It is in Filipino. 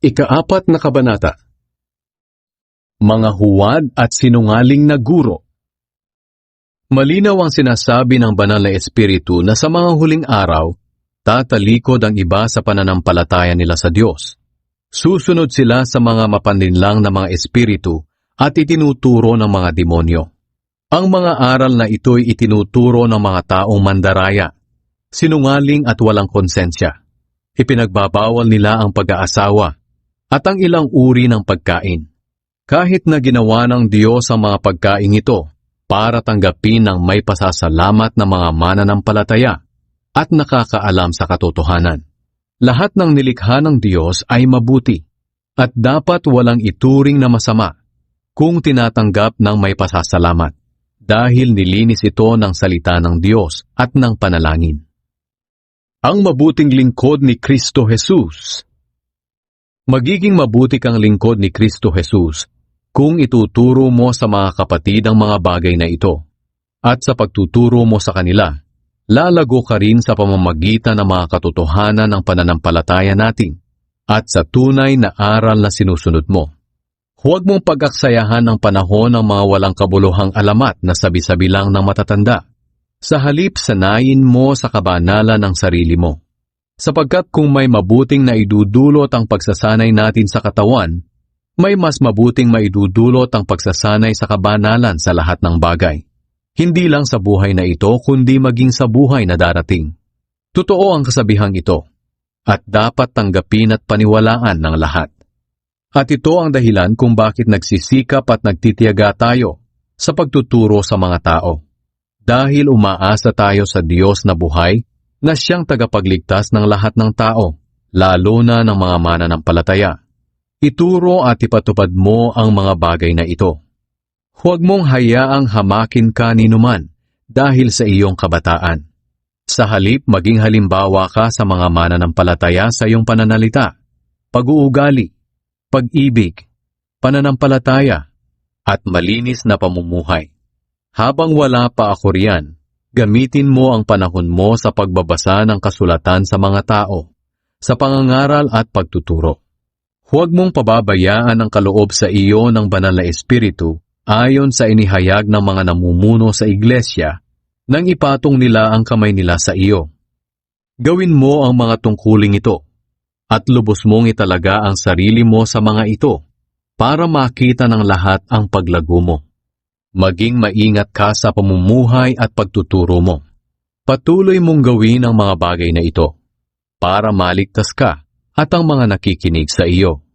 Ika-4 na kabanata. Mga huwad at sinungaling na guro. Malinaw ang sinasabi ng banal na Espiritu na sa mga huling araw, tatalikod ang iba sa pananampalataya nila sa Diyos. Susunod sila sa mga mapanlinlang na mga espiritu at itinuturo ng mga demonyo. Ang mga aral na ito'y itinuturo ng mga taong mandaraya, sinungaling at walang konsensya. Ipinagbabawal nila ang pag-aasawa at ang ilang uri ng pagkain. Kahit na ginawa ng Diyos ang mga pagkain ito para tanggapin ng may pasasalamat na mga mananampalataya at nakakaalam sa katotohanan. Lahat ng nilikha ng Diyos ay mabuti at dapat walang ituring na masama kung tinatanggap ng may pasasalamat dahil nilinis ito ng salita ng Diyos at ng panalangin. Ang mabuting lingkod ni Kristo Jesus. Magiging mabuti kang lingkod ni Kristo Jesus kung ituturo mo sa mga kapatid ang mga bagay na ito. At sa pagtuturo mo sa kanila, lalago ka rin sa pamamagitan ng mga katotohanan ng pananampalataya natin at sa tunay na aral na sinusunod mo. Huwag mong pag-aksayahan ng panahon ng mga walang kabuluhang alamat na sabi-sabi lang ng matatanda. Sa halip, sanayin mo sa kabanalan ng sarili mo. Sapagkat kung may mabuting na idudulot ang pagsasanay natin sa katawan, may mas mabuting maidudulot ang pagsasanay sa kabanalan sa lahat ng bagay. Hindi lang sa buhay na ito, kundi maging sa buhay na darating. Totoo ang kasabihang ito, at dapat tanggapin at paniwalaan ng lahat. At ito ang dahilan kung bakit nagsisikap at nagtitiyaga tayo sa pagtuturo sa mga tao. Dahil umaasa tayo sa Diyos na buhay na siyang tagapagligtas ng lahat ng tao, lalo na ng mga mananampalataya. Ituro at ipatupad mo ang mga bagay na ito. Huwag mong hayaang hamakin ka ni numan dahil sa iyong kabataan. Sa halip, maging halimbawa ka sa mga mananampalataya sa iyong pananalita, pag-uugali, pag-ibig, pananampalataya, at malinis na pamumuhay. Habang wala pa ako riyan, gamitin mo ang panahon mo sa pagbabasa ng kasulatan sa mga tao, sa pangangaral at pagtuturo. Huwag mong pababayaan ang kaloob sa iyo ng banal na Espiritu ayon sa inihayag ng mga namumuno sa iglesia nang ipatong nila ang kamay nila sa iyo. Gawin mo ang mga tungkuling ito at lubos mong italaga ang sarili mo sa mga ito para makita ng lahat ang paglago mo. Maging maingat ka sa pamumuhay at pagtuturo mo. Patuloy mong gawin ang mga bagay na ito para maligtas ka at ang mga nakikinig sa iyo.